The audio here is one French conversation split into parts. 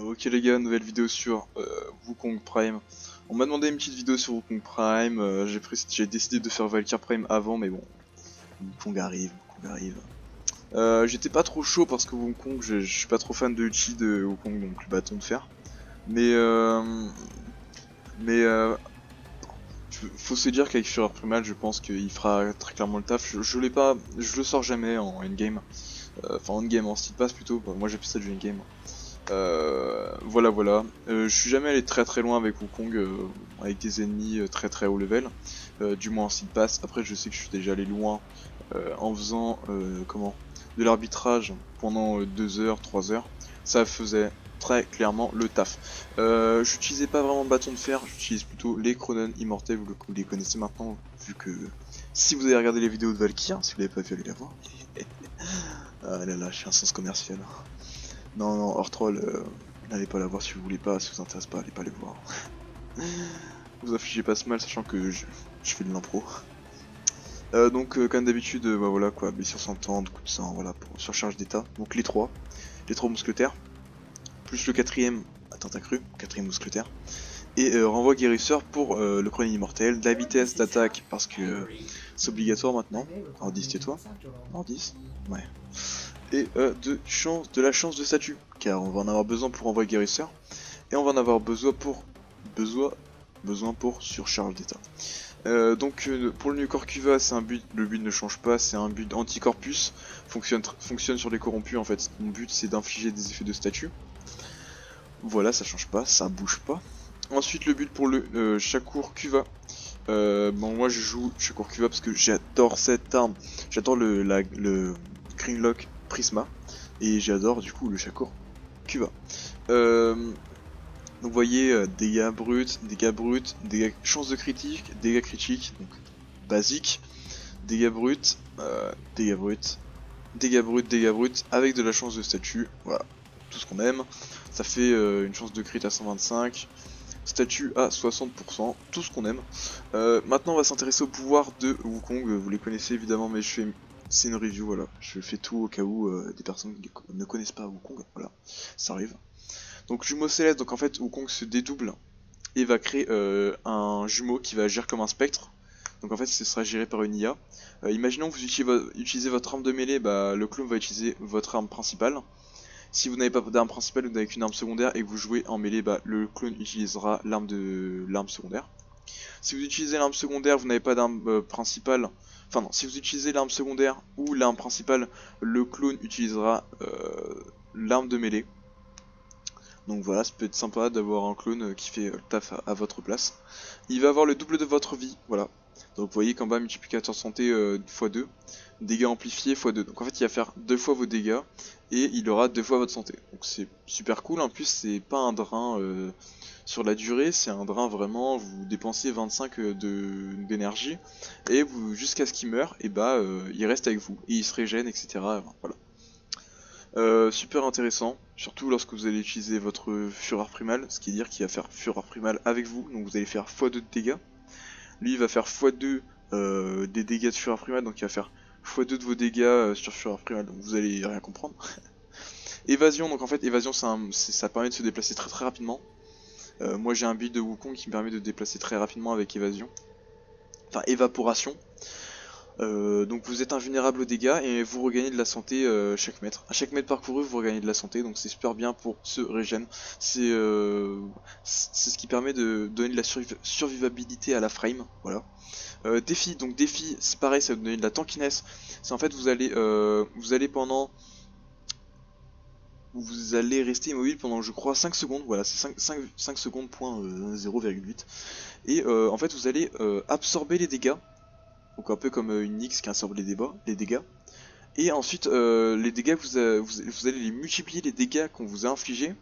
Ok les gars, nouvelle vidéo sur Wukong Prime. On m'a demandé une petite vidéo sur Wukong Prime, j'ai décidé de faire Valkyr Prime avant, mais bon, Wukong arrive, Wukong arrive. J'étais pas trop chaud parce que Wukong, je suis pas trop fan de Uchi de Wukong, donc le bâton de fer. Mais mais faut se dire qu'avec Fureur Primal, je pense qu'il fera très clairement le taf. Je l'ai pas, je le sors jamais en endgame, enfin endgame en style pass plutôt. Bah, moi j'appelle ça du endgame. Voilà. Je suis jamais allé très très loin avec Wukong, avec des ennemis très très haut level, du moins en seed pass. Après je sais que je suis déjà allé loin en faisant de l'arbitrage pendant 2 heures, 3 heures. Ça faisait très clairement le taf. J'utilisais pas vraiment le bâton de fer, j'utilise plutôt les Chronon immortels, vous les connaissez maintenant, vu que si vous avez regardé les vidéos de Valkyr, si vous l'avez pas vu, allez la voir. Ah là là, je suis un sens commercial. Non, hors troll, n'allez pas la voir si vous voulez pas, si vous intéresse pas, allez pas les voir. Vous affligez pas ce mal, sachant que je fais de l'impro. Comme d'habitude, bah voilà quoi, blessure sentante, coup de sang, voilà, pour surcharge d'état. Donc les trois mousquetaires, plus le quatrième atteinte accrue, quatrième mousquetaire. Et renvoi guérisseur pour le chronique immortel, de la vitesse d'attaque parce que c'est obligatoire maintenant. Ordi, tais-toi. Ordi, ouais. Et de la chance de statut, car on va en avoir besoin pour envoyer guérisseur, et on va en avoir besoin pour surcharge d'état. Pour le Corcuva, c'est un but, le but ne change pas, c'est un but anti-corpus, fonctionne sur les corrompus en fait. Mon but c'est d'infliger des effets de statut. Voilà, ça change pas, ça bouge pas. Ensuite le but pour le Shakur Kuva. Bon moi je joue Shakur Kuva parce que j'adore cette arme, j'adore le Greenlock Prisma. Et j'adore du coup le Shakur Kuva. Donc vous voyez, dégâts bruts, chance de critique, dégâts critiques, donc basique, dégâts bruts, dégâts bruts, dégâts bruts, avec de la chance de statut, voilà, tout ce qu'on aime. Ça fait une chance de crit à 125, statut à 60%, tout ce qu'on aime. Maintenant on va s'intéresser au pouvoir de Wukong, vous les connaissez évidemment mais c'est une review, voilà, je fais tout au cas où des personnes ne connaissent pas Wukong, voilà, ça arrive. Donc jumeau céleste, donc en fait Wukong se dédouble et va créer un jumeau qui va agir comme un spectre. Donc en fait ce sera géré par une IA. Imaginons que vous utilisez votre arme de mêlée, bah, le clone va utiliser votre arme principale. Si vous n'avez pas d'arme principale, vous n'avez qu'une arme secondaire et que vous jouez en mêlée, bah, le clone utilisera l'arme secondaire. Si vous utilisez l'arme secondaire, vous n'avez pas d'arme principale. Enfin non, si vous utilisez l'arme secondaire ou l'arme principale, le clone utilisera l'arme de mêlée. Donc voilà, ça peut être sympa d'avoir un clone qui fait le taf à votre place. Il va avoir le double de votre vie, voilà. Donc vous voyez qu'en bas, multiplicateur santé x2, dégâts amplifiés x2. Donc en fait, il va faire 2 fois vos dégâts et il aura 2 fois votre santé. Donc c'est super cool, en plus c'est pas un drain sur la durée, c'est un drain vraiment, vous dépensez 25 d'énergie et vous jusqu'à ce qu'il meure, et bah il reste avec vous, et il se régène, etc. Voilà. Super intéressant, surtout lorsque vous allez utiliser votre fureur primale, ce qui veut dire qu'il va faire fureur primale avec vous, donc vous allez faire x2 de dégâts. Lui il va faire x2 des dégâts de fureur primale, donc il va faire x2 de vos dégâts sur fureur primale, donc vous allez rien comprendre. Évasion, donc en fait évasion ça permet de se déplacer très très rapidement. Moi j'ai un build de Wukong qui me permet de déplacer très rapidement avec évasion. Enfin évaporation. Donc vous êtes invulnérable aux dégâts et vous regagnez de la santé chaque mètre. À chaque mètre parcouru, vous regagnez de la santé, donc c'est super bien pour se régène. C'est ce qui permet de donner de la survivabilité à la frame. Voilà. Défi, donc défi, c'est pareil, ça va donner de la tankiness. C'est en fait vous allez pendant. Vous allez rester immobile pendant je crois 5 secondes, voilà c'est 5 secondes point 0,8. Et en fait vous allez absorber les dégâts. Donc un peu comme une Nyx qui absorbe les dégâts. Et ensuite, les dégâts, vous allez les multiplier, les dégâts qu'on vous a infligés,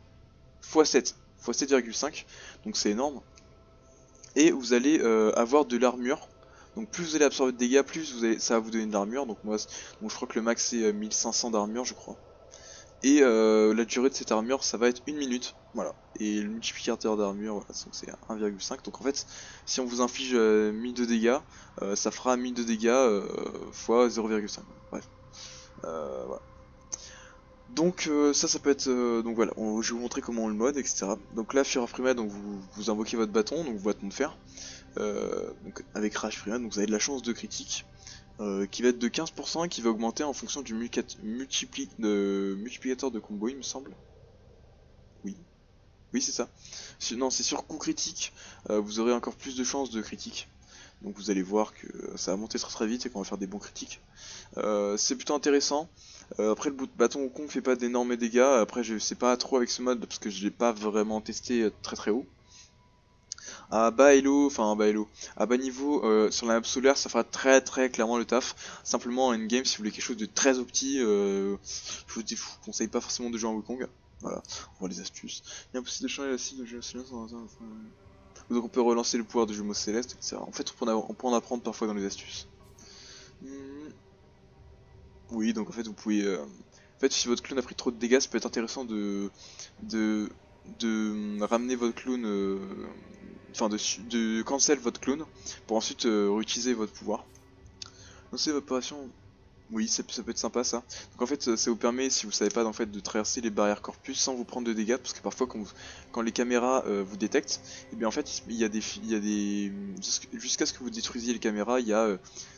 x7, x 7,5, donc c'est énorme. Et vous allez avoir de l'armure. Donc plus vous allez absorber de dégâts, plus ça va vous donner de l'armure. Donc je crois que le max c'est 1500 d'armure, je crois. Et la durée de cette armure, ça va être 1 minute, voilà. Et le multiplicateur d'armure, voilà, donc c'est 1,5. Donc en fait, si on vous inflige 1000 de dégâts, ça fera 1000 de dégâts x 0,5. Bref, voilà. Donc ça peut être... donc voilà, je vais vous montrer comment on le mode, etc. Donc là, Fear of Primal, donc vous invoquez votre bâton, donc votre bâton de fer. Donc avec Rage Primal, donc vous avez de la chance de critique. Qui va être de 15% et qui va augmenter en fonction du multiplicateur de combo, il me semble. Oui, oui c'est ça. Non, c'est sur coup critique, vous aurez encore plus de chances de critique. Donc vous allez voir que ça va monter très très vite et qu'on va faire des bons critiques. C'est plutôt intéressant. Après le bâton au con fait pas d'énormes dégâts. Après je sais pas trop avec ce mode parce que je l'ai pas vraiment testé très très haut. À bas elo, enfin à bas elo, à bas niveau sur la map solaire ça fera très très clairement le taf. Simplement en game si vous voulez quelque chose de très opti, je vous conseille pas forcément de jouer en Wukong. Voilà, on voit les astuces. Il est impossible de changer la cible de jeu céleste dans un... Donc on peut relancer le pouvoir de jumeau céleste, etc. En fait on peut en apprendre parfois dans les astuces. Oui, donc en fait vous pouvez... En fait si votre clone a pris trop de dégâts, ça peut être intéressant de, de ramener votre clone... Enfin de cancel votre clone pour ensuite réutiliser votre pouvoir. Lancer l'évaporation... Oui, ça peut être sympa ça. Donc en fait ça vous permet, si vous savez pas, en fait, de traverser les barrières corpus sans vous prendre de dégâts, parce que parfois quand les caméras vous détectent, et bien en fait il y a des jusqu'à ce que vous détruisiez les caméras,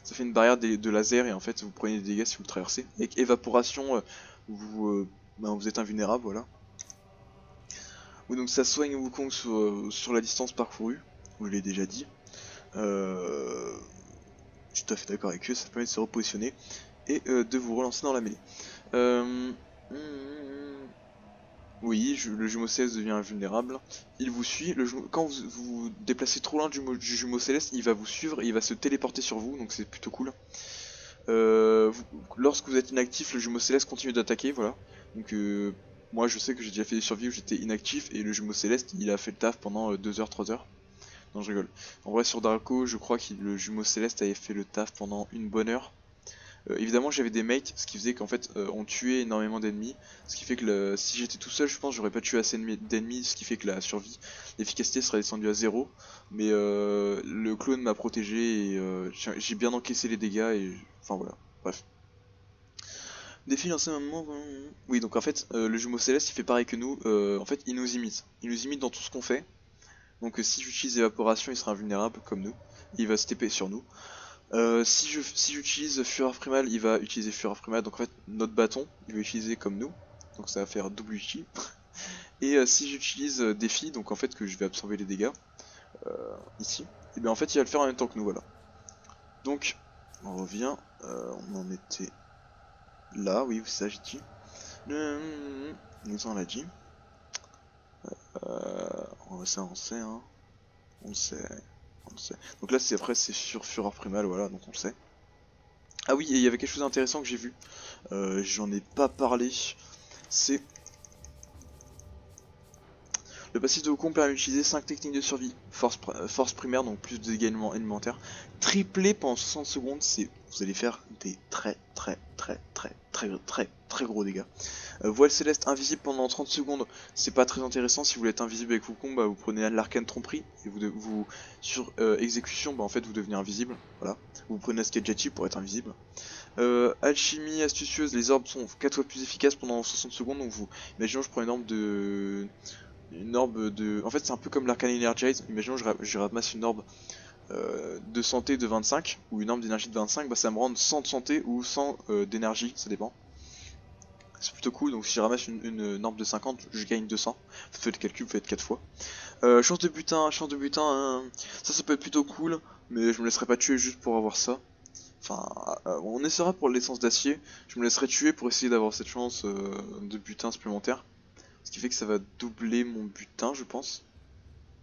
ça fait une barrière de laser et en fait vous prenez des dégâts si vous le traversez. Avec évaporation, vous êtes invulnérable, voilà. Oui, donc ça soigne Wukong sur la distance parcourue, je l'ai déjà dit. Je suis tout à fait d'accord avec eux, ça permet de se repositionner et de vous relancer dans la mêlée. Euh, oui, le jumeau céleste devient invulnérable. Il vous suit. Quand vous déplacez trop loin du jumeau céleste, il va vous suivre et il va se téléporter sur vous, donc c'est plutôt cool. Lorsque vous êtes inactif, le jumeau céleste continue d'attaquer, voilà. Donc moi je sais que j'ai déjà fait des survies où j'étais inactif et le jumeau céleste il a fait le taf pendant 2 heures, 3 heures. Non je rigole. En vrai sur Darko je crois que le jumeau céleste avait fait le taf pendant une bonne heure. Évidemment j'avais des mates, ce qui faisait qu'en fait on tuait énormément d'ennemis, ce qui fait que si j'étais tout seul je pense j'aurais pas tué assez d'ennemis, ce qui fait que la survie, l'efficacité serait descendue à 0, mais le clone m'a protégé et j'ai bien encaissé les dégâts et enfin voilà, bref. Défi lancé un moment... Oui donc en fait le jumeau céleste il fait pareil que nous, en fait il nous imite dans tout ce qu'on fait, donc si j'utilise évaporation il sera invulnérable comme nous, il va se TP sur nous. Si j'utilise Fureur Primal, il va utiliser Fureur Primal, donc en fait notre bâton, il va utiliser comme nous, donc ça va faire double uti. Et si j'utilise Défi, donc en fait que je vais absorber les dégâts, ici, et bien en fait il va le faire en même temps que nous, voilà. Donc, on revient, on en était là, oui, c'est ça j'ai dit. Nous on l'a dit. Ça on sait, hein. On sait, on sait. Donc là après c'est sur Fureur Primal, voilà, donc on le sait. Ah oui, et il y avait quelque chose d'intéressant que j'ai vu. J'en ai pas parlé. C'est le passif de Wukong permet d'utiliser 5 techniques de survie. Force primaire, donc plus de dégâts élémentaires. Triplé pendant 60 secondes, vous allez faire des très gros dégâts. Voile céleste invisible pendant 30 secondes, c'est pas très intéressant. Si vous voulez être invisible avec Wukong, bah, vous prenez l'arcane tromperie et sur exécution, bah, en fait vous devenez invisible. Voilà. Vous prenez la jetty pour être invisible. Alchimie astucieuse, les orbes sont 4 fois plus efficaces pendant 60 secondes. Donc imaginons je prends une orbe de... En fait c'est un peu comme l'arcane energize. Imaginons je ramasse une orbe de santé de 25 ou une orbe d'énergie de 25, bah ça me rend 100 de santé ou 100 d'énergie, ça dépend. C'est plutôt cool, donc si je ramasse une orbe de 50, je gagne 200. Vous faites le calcul, vous faites 4 fois. Chance de butin, ça peut être plutôt cool, mais je me laisserai pas tuer juste pour avoir ça. Enfin, on essaiera pour l'essence d'acier. Je me laisserai tuer pour essayer d'avoir cette chance de butin supplémentaire. Ce qui fait que ça va doubler mon butin, je pense.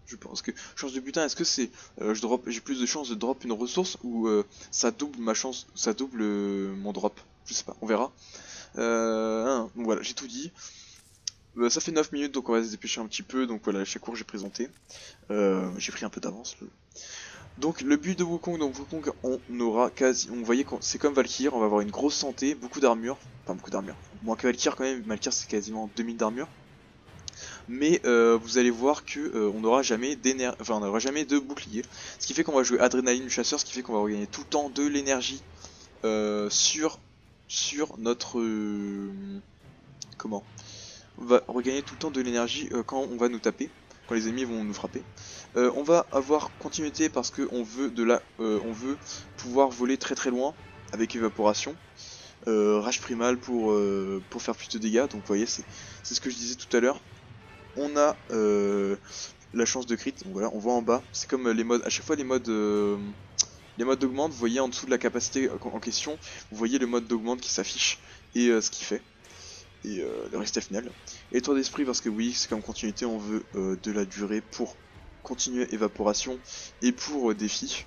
Je pense que chance de butin, est-ce que c'est j'ai plus de chances de drop une ressource ou ça double ma chance, ça double mon drop. Je sais pas, on verra. Donc voilà, j'ai tout dit. Ça fait 9 minutes donc on va se dépêcher un petit peu. Donc voilà, chaque cours j'ai présenté. J'ai pris un peu d'avance. Donc le but de Wukong, on aura on voyait c'est comme Valkyr, on va avoir une grosse santé, beaucoup d'armure, enfin beaucoup d'armure, moins que Valkyr quand même, Valkyr c'est quasiment 2000 d'armure, mais vous allez voir que on n'aura jamais de bouclier, ce qui fait qu'on va jouer adrénaline chasseur, ce qui fait qu'on va regagner tout le temps de l'énergie sur notre comment, on va regagner tout le temps de l'énergie quand on va nous taper, quand les ennemis vont nous frapper. On va avoir continuité parce que on veut pouvoir voler très très loin avec évaporation. Rage primal pour faire plus de dégâts. Donc vous voyez, c'est ce que je disais tout à l'heure. On a la chance de crit. Donc voilà, on voit en bas. C'est comme les modes. À chaque fois les modes d'augmente, vous voyez en dessous de la capacité en question, vous voyez le mode d'augmente qui s'affiche et ce qu'il fait. Et le résultat final. Et tour d'esprit parce que oui, c'est comme continuité, on veut de la durée pour continuer évaporation et pour défi.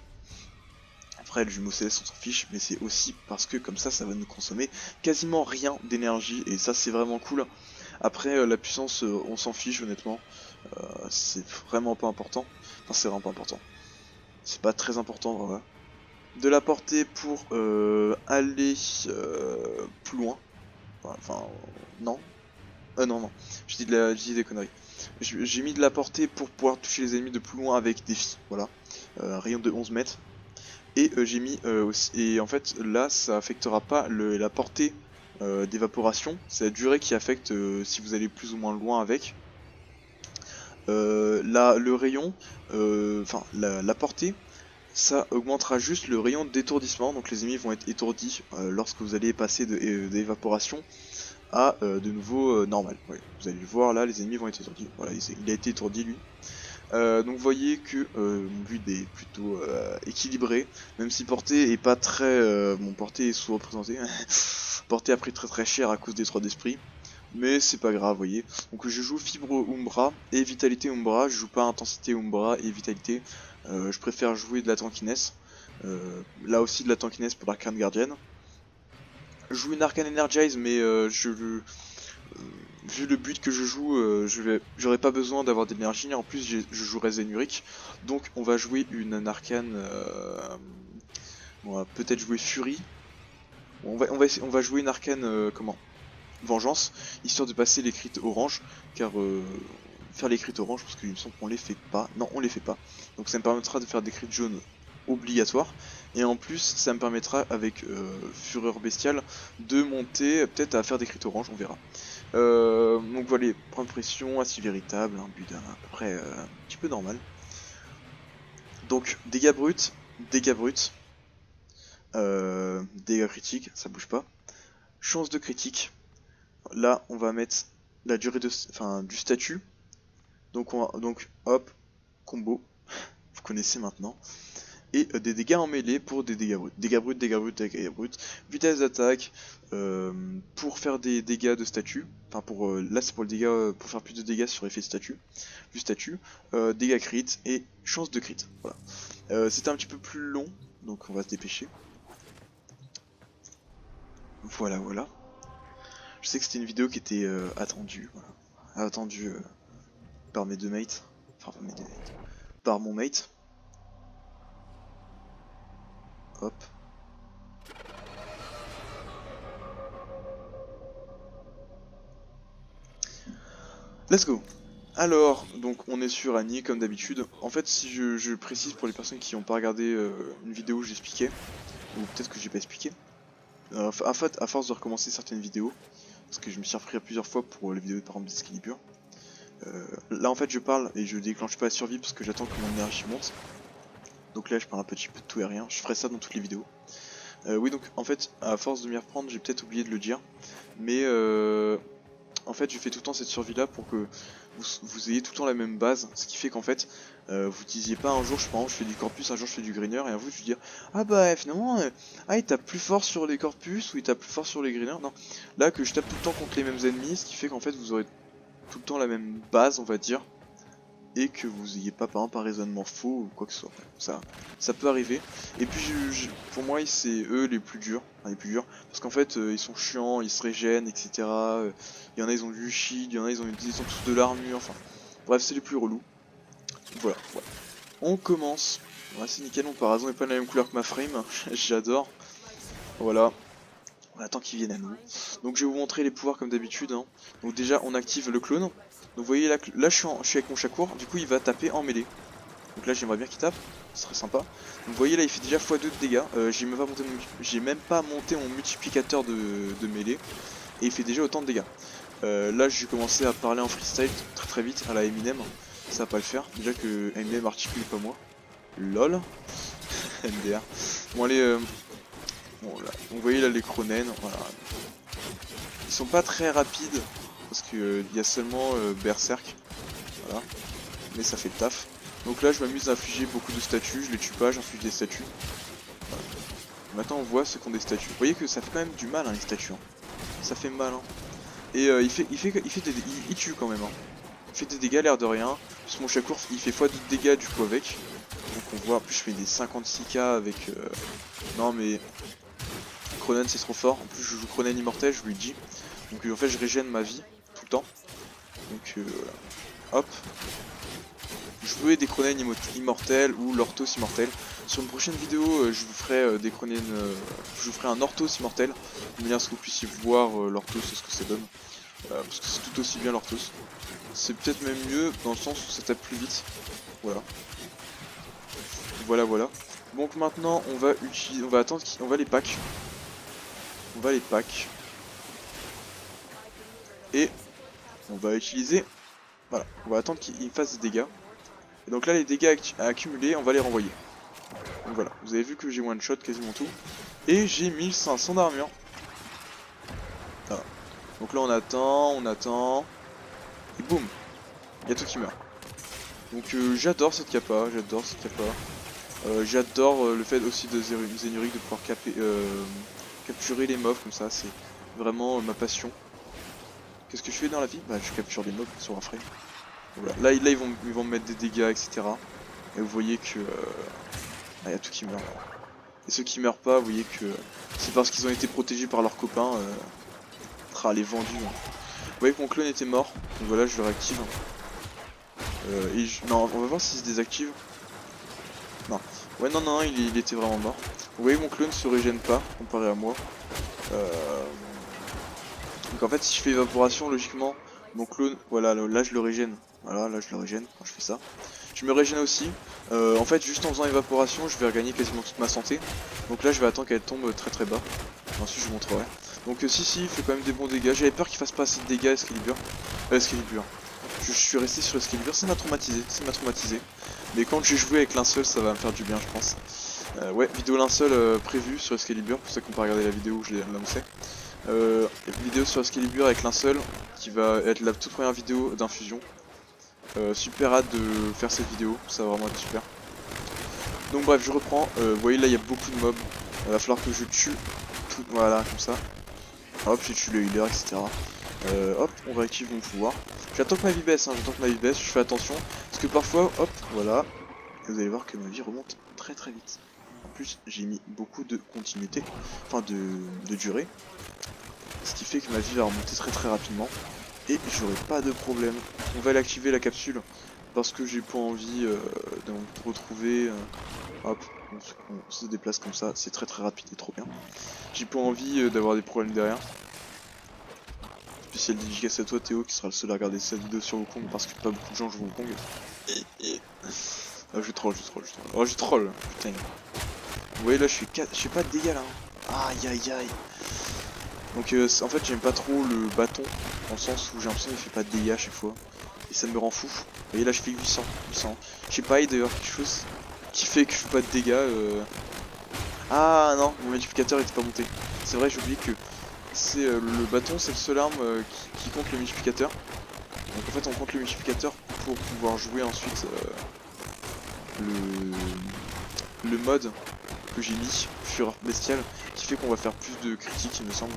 Après le jumeau céleste on s'en fiche, mais c'est aussi parce que comme ça va nous consommer quasiment rien d'énergie et ça c'est vraiment cool. Après la puissance on s'en fiche honnêtement, c'est vraiment pas important. Enfin c'est vraiment pas important. C'est pas très important voilà. De la portée pour aller plus loin. Enfin non. Non, je dis des conneries. J'ai mis de la portée pour pouvoir toucher les ennemis de plus loin avec défi, voilà. Un rayon de 11 mètres. Et j'ai mis aussi, et en fait là ça affectera pas la portée d'évaporation, c'est la durée qui affecte si vous allez plus ou moins loin avec. Là le rayon, enfin la portée, ça augmentera juste le rayon d'étourdissement, donc les ennemis vont être étourdis lorsque vous allez passer d'évaporation à de nouveau normal. Ouais, vous allez le voir là, les ennemis vont être étourdis. Voilà, il a été étourdi lui. Donc vous voyez que mon build est plutôt équilibré, même si portée est pas très... bon, portée est sous-représentée. Portée a pris très très cher à cause des 3 d'esprit. Mais c'est pas grave, vous voyez. Donc je joue fibre Umbra et vitalité Umbra, je joue pas intensité Umbra et vitalité. Je préfère jouer de la tankiness. Là aussi de la tankiness pour l'arcane gardienne. Je joue une arcane energize mais vu le but que je joue, j'aurais pas besoin d'avoir d'énergie. En plus, je jouerai Zenuric, donc on va jouer une arcane. On va peut-être jouer Fury. On va jouer une arcane comment Vengeance, histoire de passer les crits orange, car faire les crits orange, parce qu'il me semble qu'on les fait pas. Non, on les fait pas. Donc ça me permettra de faire des crits jaunes obligatoires. Et en plus, ça me permettra avec Fureur Bestiale de monter peut-être à faire des crits orange, on verra. Donc voilà, point de pression assez véritable, un but à peu près un petit peu normal. Donc dégâts bruts, dégâts critiques, ça bouge pas. Chance de critique, là on va mettre la durée du statut. Donc hop, combo, vous connaissez maintenant. Et des dégâts en mêlée pour des dégâts bruts. Dégâts bruts, dégâts bruts, dégâts bruts. Vitesse d'attaque pour faire des dégâts de statut. Enfin là c'est pour le dégât pour faire plus de dégâts sur effet de statut. Du statut. Dégâts crit et chance de crit. Voilà. C'était un petit peu plus long, donc on va se dépêcher. Voilà. Je sais que c'était une vidéo qui était attendue. Voilà. Attendue par mes deux mates. Enfin par mes deux mates. Par mon mate. Hop. Let's go. Alors, donc on est sur Annie comme d'habitude. En fait, si je précise pour les personnes qui n'ont pas regardé une vidéo où j'expliquais, ou peut-être que j'ai pas expliqué, en fait, à force de recommencer certaines vidéos, parce que je me suis repris plusieurs fois pour les vidéos par exemple d'Excalibur, là en fait je parle et je déclenche pas la survie parce que j'attends que mon énergie monte. Donc là je parle un petit peu de tout et rien, je ferai ça dans toutes les vidéos. Oui donc en fait à force de m'y reprendre j'ai peut-être oublié de le dire, mais en fait je fais tout le temps cette survie là pour que vous ayez tout le temps la même base, ce qui fait qu'en fait vous disiez pas un jour je fais du corpus, un jour je fais du greener et un jour je dire ah bah finalement il tape plus fort sur les corpus ou il tape plus fort sur les greeners. Non, là que je tape tout le temps contre les mêmes ennemis, ce qui fait qu'en fait vous aurez tout le temps la même base on va dire, et que vous ayez pas par exemple un raisonnement faux ou quoi que ce soit. Ça peut arriver. Et puis pour moi c'est eux les plus durs, parce qu'en fait ils sont chiants, ils se régènent, etc. Il y en a ils ont du shield, il y en a ils ont tous de l'armure, enfin bref c'est les plus relous. Voilà. On commence. Ouais, c'est nickel, mon Parazon n'est pas de la même couleur que ma frame, j'adore. Voilà. On attend qu'ils viennent à nous. Donc je vais vous montrer les pouvoirs comme d'habitude. Hein. Donc déjà on active le clone. Donc vous voyez là je suis avec mon Shakur, du coup il va taper en mêlée. Donc là j'aimerais bien qu'il tape, ce serait sympa. Donc vous voyez là il fait déjà x2 de dégâts. J'ai même pas monté mon multiplicateur de mêlée. Et il fait déjà autant de dégâts. Là j'ai commencé à parler en freestyle très vite à la Eminem, ça va pas le faire, déjà que Eminem articule pas moi. LOL. MDR. Bon allez, bon là, vous voyez là les Cronen, voilà. Ils sont pas très rapides, parce que y a seulement Berserk, voilà. Mais ça fait le taf. Donc là je m'amuse à infliger beaucoup de statues, je les tue pas, j'inflige des statues. Voilà. Maintenant on voit ceux qui ont des statues. Vous voyez que ça fait quand même du mal hein, les statues. Hein. Ça fait mal hein. Et il tue quand même hein. Il fait des dégâts l'air de rien. Parce que mon Shakur il fait x2 de dégâts du coup avec. Donc on voit, en plus je fais des 56k avec... Non mais... Cronen c'est trop fort. En plus je joue Cronen immortel, je lui dis. Donc en fait je régène ma vie tout le temps. Donc voilà. Hop. Jouer des Cronen immortels ou l'Orthos immortel. Sur une prochaine vidéo je vous ferai des Cronen... je vous ferai un Orthos immortel. De manière à ce que vous puissiez voir l'Orthos ce que ça donne. Parce que c'est tout aussi bien l'Orthos. C'est peut-être même mieux dans le sens où ça tape plus vite. Voilà. Voilà. Donc maintenant on va utiliser, on va attendre, on va les pack. On va les pack. Et on va utiliser, voilà, on va attendre qu'il fasse des dégâts. Et donc là les dégâts à accumuler, on va les renvoyer. Donc voilà, vous avez vu que j'ai one shot quasiment tout. Et j'ai 1500 d'armure. Voilà. Donc là on attend. Et boum, il y a tout qui meurt. Donc j'adore cette capa, j'adore le fait aussi de Zénuric de pouvoir capturer les mobs comme ça, c'est vraiment ma passion. Qu'est-ce que je fais dans la vie? Bah je capture des mobs sur un frame. Voilà. Là ils vont me mettre des dégâts etc. Et vous voyez que il y a tout qui meurt. Et ceux qui meurent pas, vous voyez que c'est parce qu'ils ont été protégés par leurs copains. Les vendus. Hein. Vous voyez que mon clone était mort, donc voilà je le réactive. Non, on va voir s'il se désactive. Non. Ouais, non, il était vraiment mort. Vous voyez, mon clone se régène pas, comparé à moi. Donc en fait, si je fais évaporation, logiquement, mon clone, voilà, là je le régène. Voilà, là je le régène quand je fais ça. Je me régène aussi. En fait, juste en faisant évaporation, je vais regagner quasiment toute ma santé. Donc là, je vais attendre qu'elle tombe très bas. Ensuite, je vous montrerai. Donc si, il fait quand même des bons dégâts. J'avais peur qu'il fasse pas assez de dégâts, Excalibur. Je suis resté sur Excalibur, ça m'a traumatisé. Mais quand j'ai joué avec linceul, ça va me faire du bien, je pense. Ouais, vidéo linceul prévue sur Excalibur, pour ceux qui n'ont pas regardé la vidéo où je l'ai annoncé. Vidéo sur Excalibur avec linceul, qui va être la toute première vidéo d'infusion. Super hâte de faire cette vidéo, ça va vraiment être super. Donc bref, je reprends. Vous voyez là, il y a beaucoup de mobs. Il va falloir que je tue tout, voilà, comme ça. Hop, j'ai tué le healer, etc. Hop, on réactive mon pouvoir. J'attends que ma vie baisse, je fais attention. Parce que parfois, hop, voilà. Et vous allez voir que ma vie remonte très vite. En plus, j'ai mis beaucoup de continuité, enfin de durée. Ce qui fait que ma vie va remonter très rapidement. Et j'aurai pas de problème. On va aller activer la capsule. Parce que j'ai pas envie de me retrouver. Hop, on se déplace comme ça. C'est très rapide et trop bien. J'ai pas envie d'avoir des problèmes derrière. Spécial dédicace à toi Théo qui sera le seul à regarder cette vidéo sur Wukong parce que pas beaucoup de gens jouent Wukong. Ah, je troll. Oh je troll, putain. Vous voyez là je fais pas de dégâts là. Aïe. Donc en fait j'aime pas trop le bâton, dans le sens où j'ai l'impression qu'il fait pas de dégâts à chaque fois. Et ça me rend fou. Vous voyez là je fais 800. Je sais pas, il y a d'ailleurs quelque chose qui fait que je fais pas de dégâts. Ah non, mon multiplicateur était pas monté. C'est vrai, j'ai oublié que c'est le bâton, c'est le seul arme qui compte le multiplicateur. Donc en fait on compte le multiplicateur pour pouvoir jouer ensuite le mode que j'ai mis, Fureur Bestiale, qui fait qu'on va faire plus de critiques il me semble.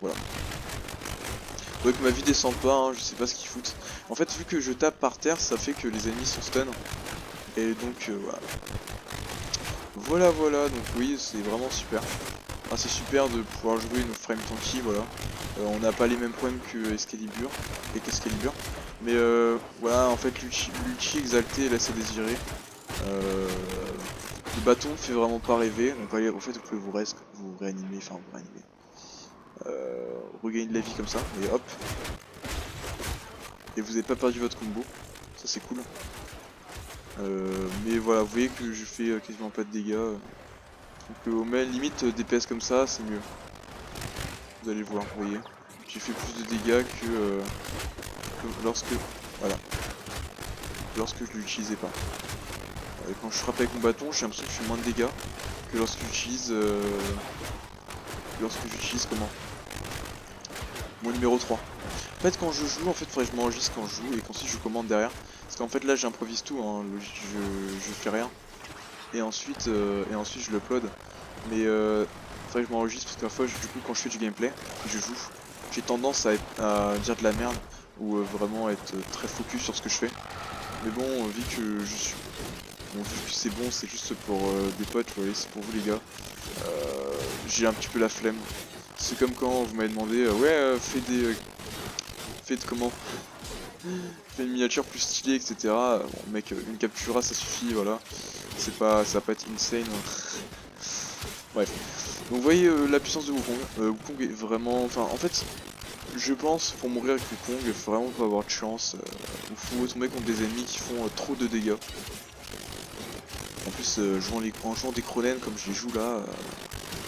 Voilà. Vous voyez que ma vie descend pas, hein, je sais pas ce qu'ils foutent. En fait vu que je tape par terre, ça fait que les ennemis sont stun. Et donc voilà. Voilà, donc oui c'est vraiment super. Enfin, c'est super de pouvoir jouer nos frames tanky, voilà. On n'a pas les mêmes problèmes que Excalibur, mais voilà, en fait l'ulti exalté laisse à désirer. Le bâton fait vraiment pas rêver, donc en fait vous pouvez vous réanimer, regagner de la vie comme ça, et hop. Et vous n'avez pas perdu votre combo, ça c'est cool. Mais voilà, vous voyez que je fais quasiment pas de dégâts. Donc au même limite DPS comme ça, c'est mieux. Vous allez voir, vous voyez. j'ai fait plus de dégâts que lorsque... Voilà. Lorsque je l'utilisais pas. Quand je frappe avec mon bâton, j'ai l'impression que je fais moins de dégâts que lorsque j'utilise... comment mon numéro 3. En fait quand je joue, en fait faudrait que je m'enregistre quand je joue et qu'ensuite je commande derrière. Parce qu'en fait là j'improvise tout, hein, je fais rien. Et ensuite je l'upload. Mais faudrait que je m'enregistre parce que parfois du coup quand je fais du gameplay et je joue, j'ai tendance à dire de la merde ou vraiment être très focus sur ce que je fais. Mais bon, vu que je suis... Bon, vu que c'est bon, c'est juste pour des potes, vous voyez, c'est pour vous les gars. J'ai un petit peu la flemme. C'est comme quand vous m'avez demandé, ouais, faites comment? Fais une miniature plus stylée, etc. Bon, mec, une captura ça suffit, voilà. C'est pas, ça va pas être insane. Bref. Donc vous voyez la puissance de Wukong. Wukong est vraiment, enfin, en fait, je pense pour mourir avec Wukong, il faut vraiment pas avoir de chance. Il faut tomber contre des ennemis qui font trop de dégâts. En plus, en jouant des Kronen comme je les joue là,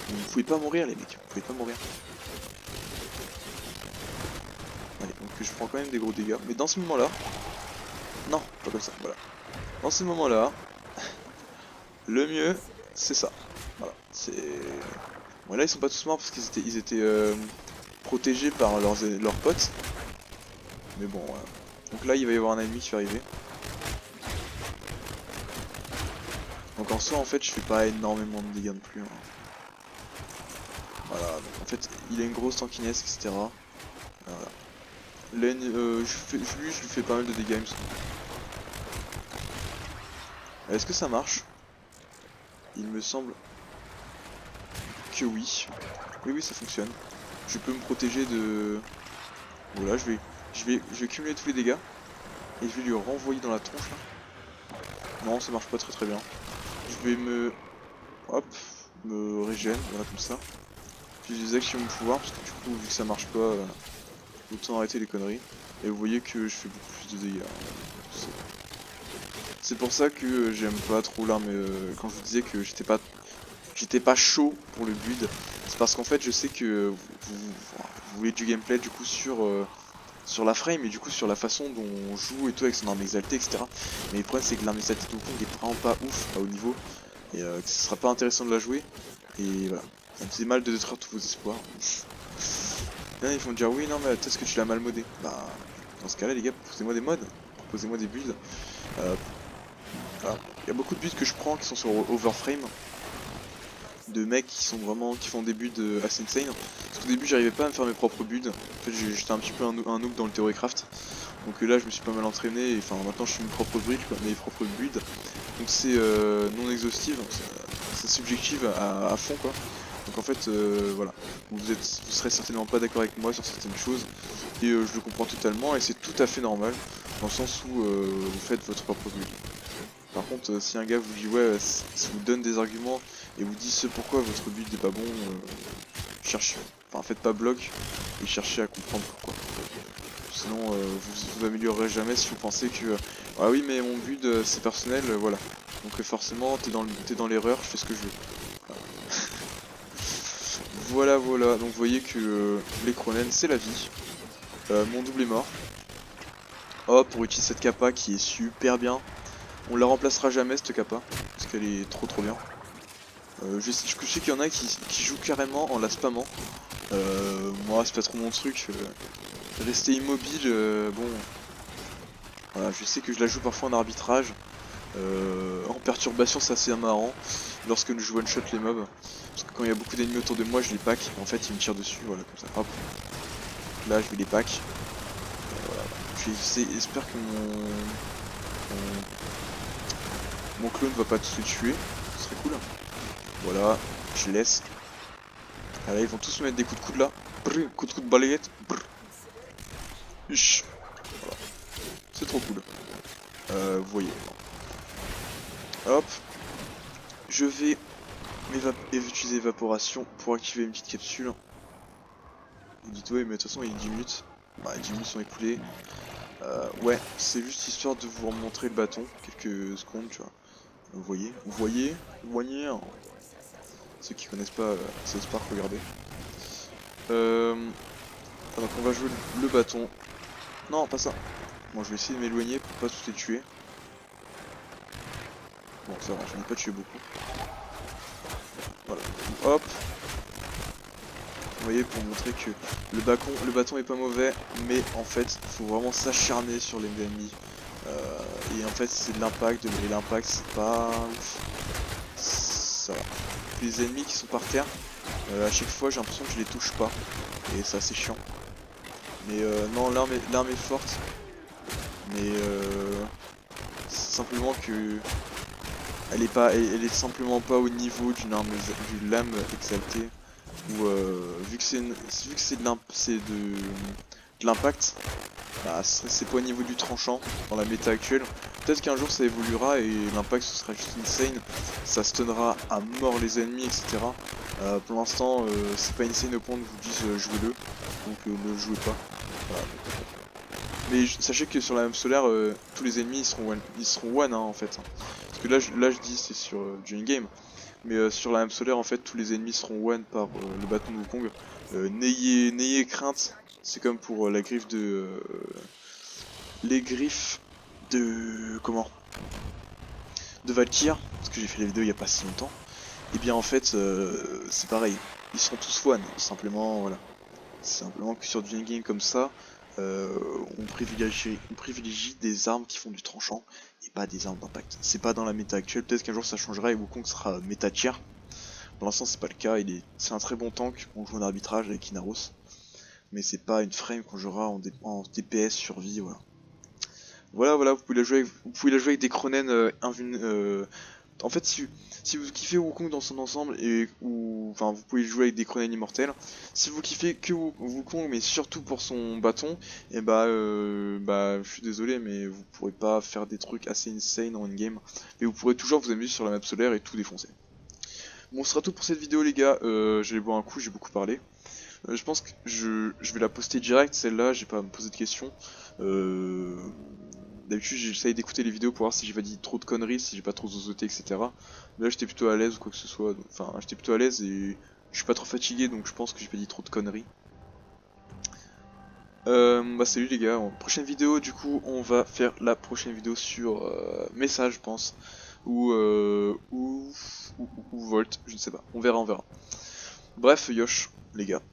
vous pouvez pas mourir les mecs, vous pouvez pas mourir. Allez, donc je prends quand même des gros dégâts. Mais dans ce moment-là... Non, pas comme ça, voilà. Dans ce moment-là, le mieux, c'est ça. Voilà, c'est... Bon là ils sont pas tous morts parce qu'ils étaient protégés par leurs potes. Mais bon, donc là il va y avoir un ennemi qui va arriver. Donc en soi en fait je fais pas énormément de dégâts non plus. Hein. Voilà, donc en fait il a une grosse tankiness, etc. Voilà. Lui je lui fais pas mal de dégâts il me semble. Est-ce que ça marche? Il me semble que oui. Oui ça fonctionne. Je peux me protéger de... Voilà, je vais cumuler tous les dégâts. Et je vais lui renvoyer dans la tronche là. Non, ça marche pas très bien. Je vais hop, me régène, voilà comme ça. Puis je désactive mon pouvoir parce que du coup vu que ça marche pas, autant arrêter les conneries. Et vous voyez que je fais beaucoup plus de dégâts. C'est pour ça que j'aime pas trop l'arme. Quand je vous disais que j'étais pas chaud pour le build, c'est parce qu'en fait je sais que vous voulez du gameplay du coup sur la frame et du coup sur la façon dont on joue et tout avec son arme exaltée, etc. Mais le problème c'est que l'arme exaltée de Wukong est vraiment pas ouf à haut niveau et que ce sera pas intéressant de la jouer. Et voilà, ça me faisait mal de détruire tous vos espoirs. Là, ils vont dire oui non mais est-ce que tu l'as mal modé? Bah dans ce cas là les gars, proposez-moi des mods, proposez-moi des builds. Voilà. Il y a beaucoup de builds que je prends qui sont sur Overframe. De mecs qui font des builds assez insane. Parce qu'au début j'arrivais pas à me faire mes propres builds. En fait j'étais un petit peu un noob dans le Theorycraft. Donc là je me suis pas mal entraîné et enfin maintenant je fais mes propres mes propres builds. Donc c'est non exhaustif, c'est subjectif à fond quoi. Donc en fait voilà, vous serez certainement pas d'accord avec moi sur certaines choses. Et je le comprends totalement et c'est tout à fait normal. Dans le sens où vous faites votre propre build. Par contre, si un gars vous dit ouais, vous donne des arguments et vous dit ce pourquoi votre build n'est pas bon, cherchez, enfin faites pas bloc et cherchez à comprendre pourquoi. Sinon, vous améliorerez jamais si vous pensez que ah oui mais mon build c'est personnel, voilà. Donc forcément t'es dans l'erreur, je fais ce que je veux. Voilà. Voilà, donc vous voyez que les Kronen c'est la vie. Mon double est mort. Hop, pour utiliser cette kappa qui est super bien. On la remplacera jamais cette kappa, parce qu'elle est trop bien. Je sais qu'il y en a qui jouent carrément en la spammant. Moi c'est pas trop mon truc. Rester immobile, bon... Voilà, je sais que je la joue parfois en arbitrage. En perturbation c'est assez marrant, lorsque je one shot les mobs. Parce que quand il y a beaucoup d'ennemis autour de moi je les pack, en fait ils me tirent dessus, voilà comme ça, hop. Là je vais les pack. Voilà. J'espère que mon clone va pas tous les tuer, ce serait cool. Voilà, je laisse. Ah là, ils vont tous me mettre des coups de coude là. Brrr, coup de balayette. Voilà. C'est trop cool. Vous voyez. Hop. Je vais utiliser évaporation pour activer une petite capsule. Vous dites ouais mais de toute façon il est 10 minutes. Bah 10 minutes sont écoulées. Ouais, c'est juste histoire de vous remontrer le bâton. Quelques secondes tu vois. Vous voyez. Hein. Ceux qui connaissent pas South Park, regardez. Donc on va jouer le bâton. Non, pas ça. Bon, je vais essayer de m'éloigner pour pas tous les tuer. Bon, ça va, j'en ai pas tué beaucoup. Voilà, hop. Vous voyez, pour montrer que le bâton est pas mauvais, mais en fait, il faut vraiment s'acharner sur les ennemis. Et en fait, c'est de l'impact, et l'impact, c'est pas ouf. Ça va. Les ennemis qui sont par terre, à chaque fois, j'ai l'impression que je les touche pas. Et c'est assez chiant. Mais non, l'arme est forte. Mais c'est simplement que elle est simplement pas au niveau d'une lame exaltée. Ou vu que c'est de l'impact, bah, c'est pas au niveau du tranchant dans la méta actuelle. Peut-être qu'un jour ça évoluera et l'impact ce sera juste insane, ça stunnera à mort les ennemis, etc. Pour l'instant, c'est pas insane au point de vous dire jouez-le, donc ne jouez pas. Voilà. Mais sachez que sur la lame solaire, tous les ennemis ils seront one hein, en fait. Parce que là je dis c'est sur du in-game. Mais sur la lame solaire en fait tous les ennemis seront one par le bâton de Wukong. N'ayez crainte, c'est comme pour la griffe de... les griffes de... comment, de Valkyr, parce que j'ai fait la vidéo il y a pas si longtemps. Et bien en fait c'est pareil, ils seront tous one, simplement voilà. Simplement que sur du in-game comme ça, on privilégie des armes qui font du tranchant et pas des armes d'impact. C'est pas dans la méta actuelle, peut-être qu'un jour ça changera et Wukong sera méta tier. Pour l'instant c'est pas le cas, c'est un très bon tank, on joue en arbitrage avec Inaros. Mais c'est pas une frame qu'on jouera en DPS survie, voilà. Voilà, vous pouvez la jouer avec des Cronen en fait, si vous kiffez Wukong dans son ensemble, enfin, vous pouvez jouer avec des Cronen immortels. Si vous kiffez que Wukong, mais surtout pour son bâton, et bah, je suis désolé, mais vous pourrez pas faire des trucs assez insane en in-game. Mais vous pourrez toujours vous amuser sur la map solaire et tout défoncer. Bon, ce sera tout pour cette vidéo, les gars. J'allais boire un coup, j'ai beaucoup parlé. Je pense que je vais la poster direct, celle-là, j'ai pas à me poser de questions. D'habitude j'essaye d'écouter les vidéos pour voir si j'ai pas dit trop de conneries, si j'ai pas trop zozoté, etc. Mais là j'étais plutôt à l'aise ou quoi que ce soit, enfin j'étais plutôt à l'aise et je suis pas trop fatigué donc je pense que j'ai pas dit trop de conneries. Bah salut les gars, en prochaine vidéo du coup on va faire la prochaine vidéo sur message je pense, ou Volt, je ne sais pas, on verra. Bref Yosh les gars.